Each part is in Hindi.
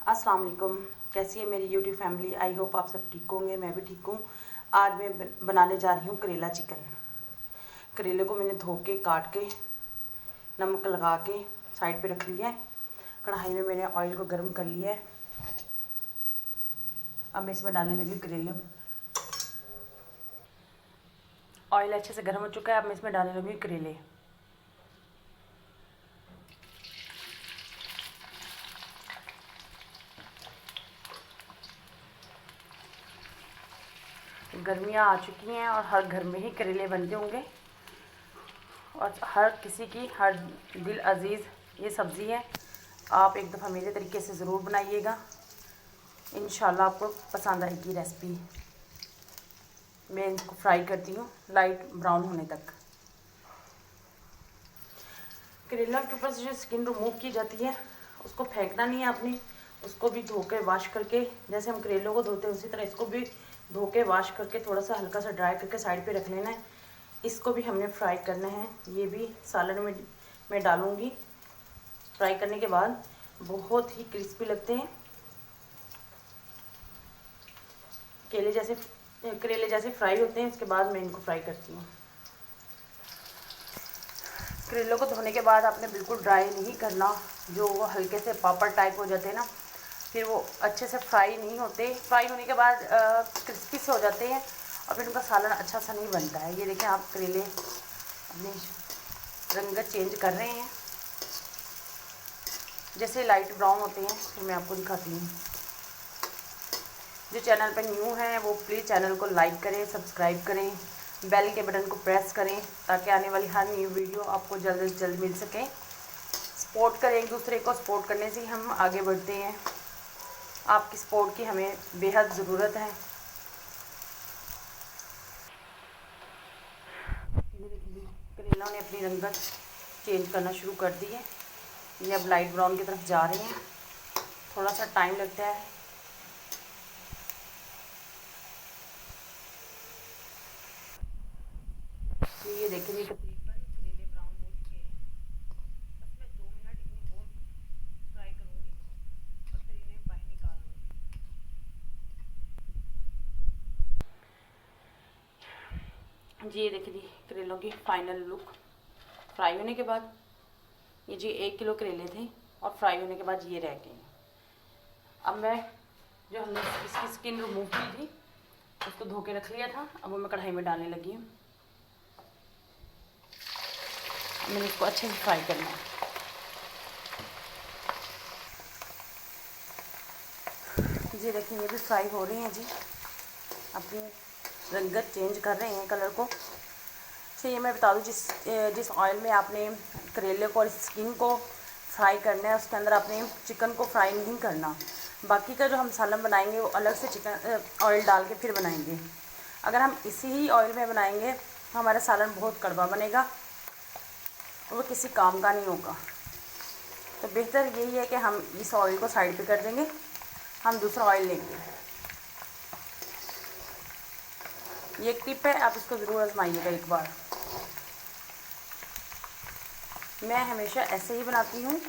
अस्सलाम वालेकुम। कैसी है मेरी यूट्यूब फैमिली? आई होप आप सब ठीक होंगे, मैं भी ठीक हूँ। आज मैं बनाने जा रही हूँ करेला चिकन। करेले को मैंने धो के काट के नमक लगा के साइड पे रख लिया है। कढ़ाई में मैंने ऑयल को गर्म कर लिया है। अब मैं इसमें डालने लगी करेले। ऑयल अच्छे से गर्म हो चुका है। अब मैं इसमें डालने लगी करेले। गर्मियाँ आ चुकी हैं और हर घर में ही करेले बनते होंगे और हर किसी की हर दिल अजीज़ ये सब्ज़ी है। आप एक दफ़ा मेरे तरीके से ज़रूर बनाइएगा, इंशाल्लाह आपको पसंद आएगी रेसिपी। मैं इनको फ्राई करती हूँ लाइट ब्राउन होने तक। करेला के ऊपर से जो स्किन रिमूव की जाती है उसको फेंकना नहीं है आपने, उसको भी धो के वॉश करके, जैसे हम करेलों को धोते हैं उसी तरह इसको भी धो के वॉश करके थोड़ा सा हल्का सा ड्राई करके साइड पे रख लेना है। इसको भी हमने फ्राई करना है। ये भी सालन में मैं डालूँगी। फ्राई करने के बाद बहुत ही क्रिस्पी लगते हैं। करेले जैसे फ्राई होते हैं, उसके बाद मैं इनको फ्राई करती हूँ। करेलों को धोने के बाद आपने बिल्कुल ड्राई नहीं करना, जो वो हल्के से पापड़ टाइप हो जाते हैं ना, फिर वो अच्छे से फ्राई नहीं होते। फ्राई होने के बाद क्रिस्पी से हो जाते हैं और फिर उनका सालन अच्छा सा नहीं बनता है। ये देखें, आप करेले अपनी रंगत चेंज कर रहे हैं, जैसे लाइट ब्राउन होते हैं। फिर मैं आपको दिखाती हूँ। जो चैनल पर न्यू है वो प्लीज़ चैनल को लाइक करें, सब्सक्राइब करें, बेल के बटन को प्रेस करें ताकि आने वाली हर न्यू वीडियो आपको जल्द से जल्द मिल सके। सपोर्ट करें एक दूसरे को, सपोर्ट करने से हम आगे बढ़ते हैं। आपकी सपोर्ट की हमें बेहद ज़रूरत है। करेलों ने अपनी रंगत चेंज करना शुरू कर दी है। ये अब लाइट ब्राउन की तरफ जा रहे हैं। थोड़ा सा टाइम लगता है। ये देखिए, ये तकरीबन करेले ब्राउन हो चुके हैं। बस मैं 2 मिनट इन्हें और फ्राई करूँगी और फिर इन्हें बाहर निकाल लूँगी। जी ये देखिए जी, करेलों की फाइनल लुक फ्राई होने के बाद। ये जी 1 किलो करेले थे और फ्राई होने के बाद ये रह गए। अब मैं जो हमने इसकी स्किन रिमूव की थी उसको धो के रख लिया था, अब वो मैं कढ़ाई में डालने लगी हूँ। मैंने इसको अच्छे से फ्राई करना है। जी देखिए, ये भी फ्राई हो रहे हैं जी, अपनी रंगत चेंज कर रहे हैं कलर को। तो ये मैं बता दूँ, जिस ऑयल में आपने करेले को और स्किन को फ्राई करना है, उसके अंदर आपने चिकन को फ्राई नहीं करना। बाकी का जो हम सालन बनाएंगे वो अलग से चिकन ऑयल डाल के फिर बनाएंगे। अगर हम इसी ही ऑयल में बनाएंगे तो हमारा सालन बहुत कड़वा बनेगा, वो किसी काम का नहीं होगा। तो बेहतर यही है कि हम इस ऑयल को साइड पे कर देंगे, हम दूसरा ऑयल लेंगे। ये एक टिप है, आप इसको ज़रूर आजमाइएगा एक बार। मैं हमेशा ऐसे ही बनाती हूँ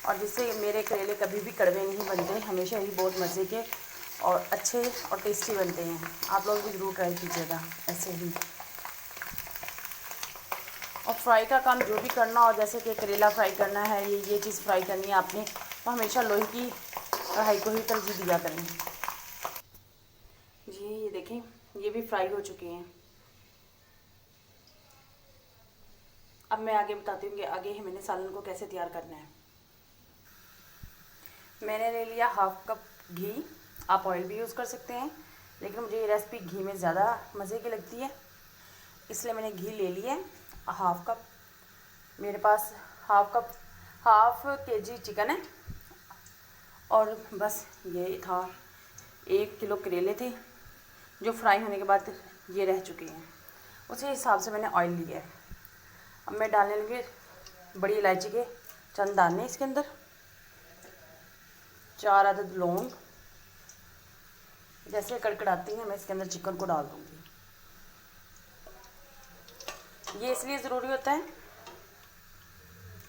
और जिससे मेरे करेले कभी भी कड़वे नहीं बनते, हमेशा ही बहुत मज़े के और अच्छे और टेस्टी बनते हैं। आप लोग भी ज़रूर ट्राई कीजिएगा ऐसे ही। और फ्राई का काम जो भी करना हो, जैसे कि करेला फ्राई करना है, ये चीज़ फ्राई करनी है आपने, तो हमेशा लोहे की कढ़ाई को ही तरजीह दिया करें। जी ये देखें, ये भी फ्राई हो चुके हैं। अब मैं आगे बताती हूँ कि आगे ही मैंने सालन को कैसे तैयार करना है। मैंने ले लिया 1/2 कप घी। आप ऑयल भी यूज़ कर सकते हैं, लेकिन मुझे ये रेसिपी घी में ज़्यादा मज़े की लगती है, इसलिए मैंने घी ले लिया 1/2 कप। मेरे पास 1/2 kg चिकन है और बस ये था 1 किलो करेले थे जो फ्राई होने के बाद ये रह चुके हैं। उसी हिसाब से मैंने ऑयल लिया है। अब मैं डालने लगी बड़ी इलायची के चंद दाने इसके अंदर, 4 अदद लौंग। जैसे कड़कड़ाती हैं मैं इसके अंदर चिकन को डाल दूँगी। ये इसलिए ज़रूरी होता है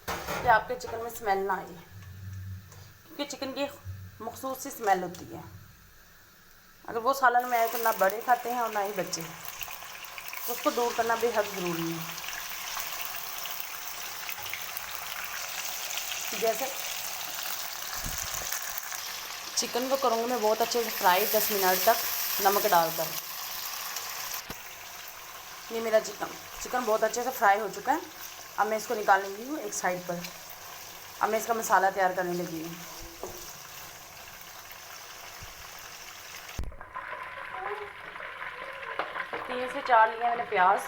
कि आपके चिकन में स्मेल ना आए, क्योंकि चिकन की मखसूस सी स्मेल होती है। अगर वो सालन में आए तो ना बड़े खाते हैं और ना ही बच्चे, तो उसको दूर करना बेहद ज़रूरी है। जैसे चिकन को करूँगी मैं बहुत अच्छे से फ्राई 10 मिनट तक नमक डालकर। ये मेरा चिकन बहुत अच्छे से फ्राई हो चुका है। अब मैं इसको निकाल लगी हूँ एक साइड पर। अब मैं इसका मसाला तैयार करने लगी हूँ। तीन से चार लिए मैंने प्याज,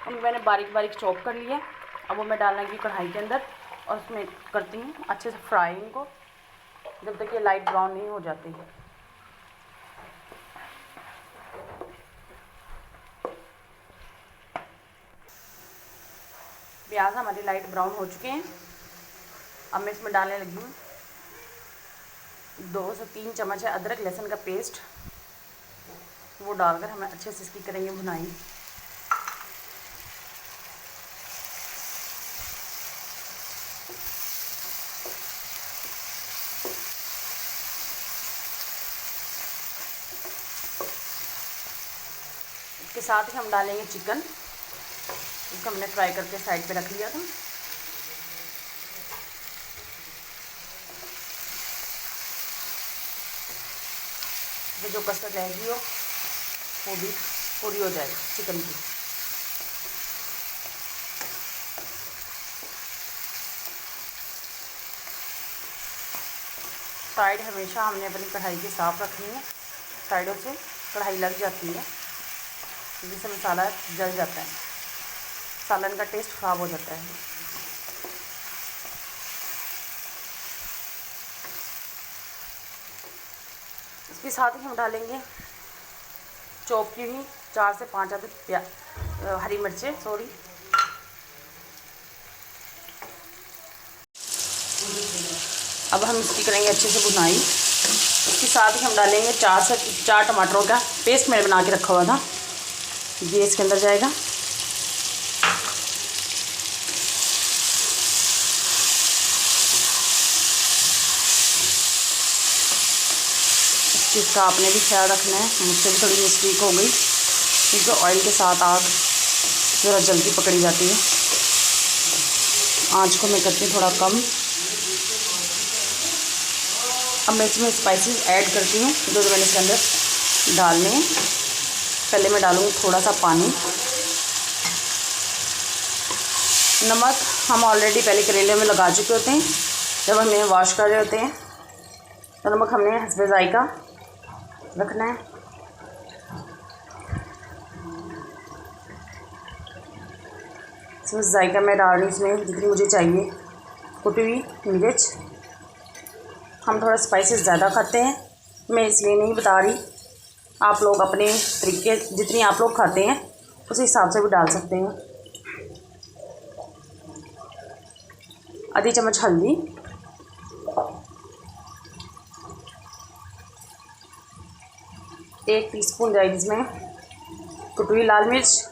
उनको मैंने बारीक बारीक चॉप कर लिया। अब वो मैं डालने की कढ़ाई के अंदर और उसमें करती हूँ अच्छे से फ्राई इनको, जब तक ये लाइट ब्राउन नहीं हो जाती। प्याज हमारे लाइट ब्राउन हो चुके हैं। अब मैं इसमें डालने लगी हूँ 2 से 3 चम्मच है अदरक लहसुन का पेस्ट। वो डालकर हमें अच्छे से इसकी करेंगे भुनाई। इसके साथ ही हम डालेंगे चिकन, इसको हमने फ्राई करके साइड पे रख लिया था। तो जो कसर रहेगी वो भी पूरी हो जाएगी चिकन की। साइड हमेशा हमने अपनी कढ़ाई की साफ़ रखनी है, साइडों से कढ़ाई लग जाती है जिससे मसाला जल जाता है, सालन का टेस्ट ख़राब हो जाता है। इसके साथ ही हम डालेंगे चॉप की हुई 4 से 5 अदद हरी मिर्चें अब हम इसकी करेंगे अच्छे से भुनाई। इसके साथ ही हम डालेंगे 4 से 4 टमाटरों का पेस्ट मैंने बना के रखा हुआ था, ये इसके अंदर जाएगा। इस चीज़ का आपने भी ख्याल रखना है। मुझसे भी थोड़ी मिस्टेक हो गई क्योंकि ऑयल के साथ आग ज़रा जल्दी पकड़ी जाती है। आँच को मैं करती हूँ थोड़ा कम। अब मैं इसमें स्पाइसेस ऐड करती हूँ जो मैंने इसके अंदर डालने हैं। पहले मैं डालूँगी थोड़ा सा पानी। नमक हम ऑलरेडी पहले करेले में लगा चुके होते हैं जब हम इन्हें वॉश कर रहे होते हैं, तो नमक हमने हस्बे ज़ायका रखना है। इसमें ज़ायका मैं डाल रही हूँ इसमें जितनी मुझे चाहिए कुटी हुई मिर्च। हम थोड़ा स्पाइसेस ज़्यादा खाते हैं, मैं इसलिए नहीं बता रही। आप लोग अपने तरीके जितनी आप लोग खाते हैं उस हिसाब से भी डाल सकते हैं। आधी चम्मच हल्दी, एक टीस्पून जाएगी इसमें कुटी हुई लाल मिर्च।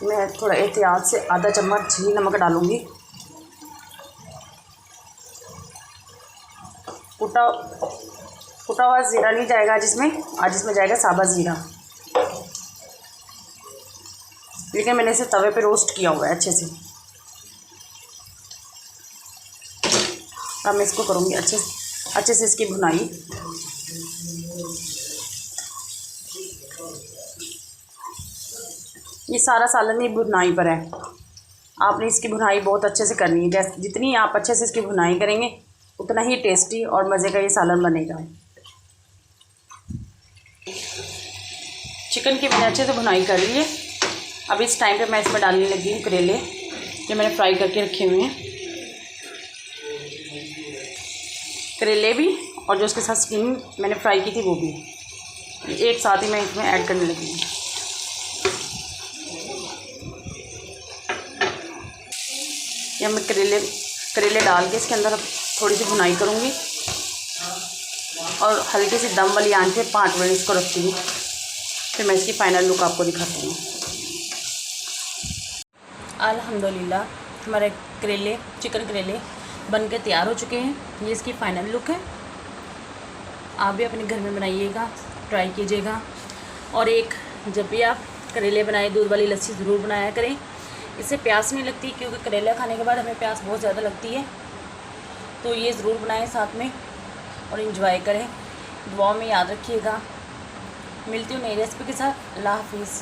मैं थोड़ा एहतियात से आधा चम्मच ही नमक डालूँगी। कुटा हुआ ज़ीरा नहीं जाएगा जिसमें, आज इसमें जाएगा साबुत ज़ीरा, लेकिन मैंने इसे तवे पे रोस्ट किया हुआ है अच्छे से। अब मैं इसको करूँगी अच्छे से इसकी भुनाई। ये सारा सालन ही भुनाई पर है। आपने इसकी भुनाई बहुत अच्छे से करनी है। जैसे जितनी आप अच्छे से इसकी भुनाई करेंगे उतना ही टेस्टी और मज़े का ये सालन बनेगा। चिकन की मैंने अच्छे से भुनाई कर ली है। अब इस टाइम पे मैं इसमें डालने लगी हूँ करेले जो मैंने फ्राई करके रखे हुए हैं। करेले भी और जो उसके साथ स्किन मैंने फ्राई की थी वो भी एक साथ ही मैं इसमें ऐड करने लगी हूँ। या मैं करेले डाल के इसके अंदर थोड़ी सी भुनाई करूँगी और हल्की सी दम वाली आंच पे 5 मिनट इसको रखती हूँ। फिर मैं इसकी फ़ाइनल लुक आपको दिखाती हूँ। अल्हम्दुलिल्लाह हमारे चिकन करेले बन के तैयार हो चुके हैं। ये इसकी फ़ाइनल लुक है। आप भी अपने घर में बनाइएगा, ट्राई कीजिएगा। और एक जब भी आप करेले बनाएं दूध वाली लस्सी ज़रूर बनाया करें। इससे प्यास नहीं लगती, क्योंकि करेला खाने के बाद हमें प्यास बहुत ज़्यादा लगती है। तो ये ज़रूर बनाएं साथ में और इन्जॉय करें। दुआओं में याद रखिएगा। मिलती हूँ नई रेसिपी के साथ। अल्लाह हाफिज़।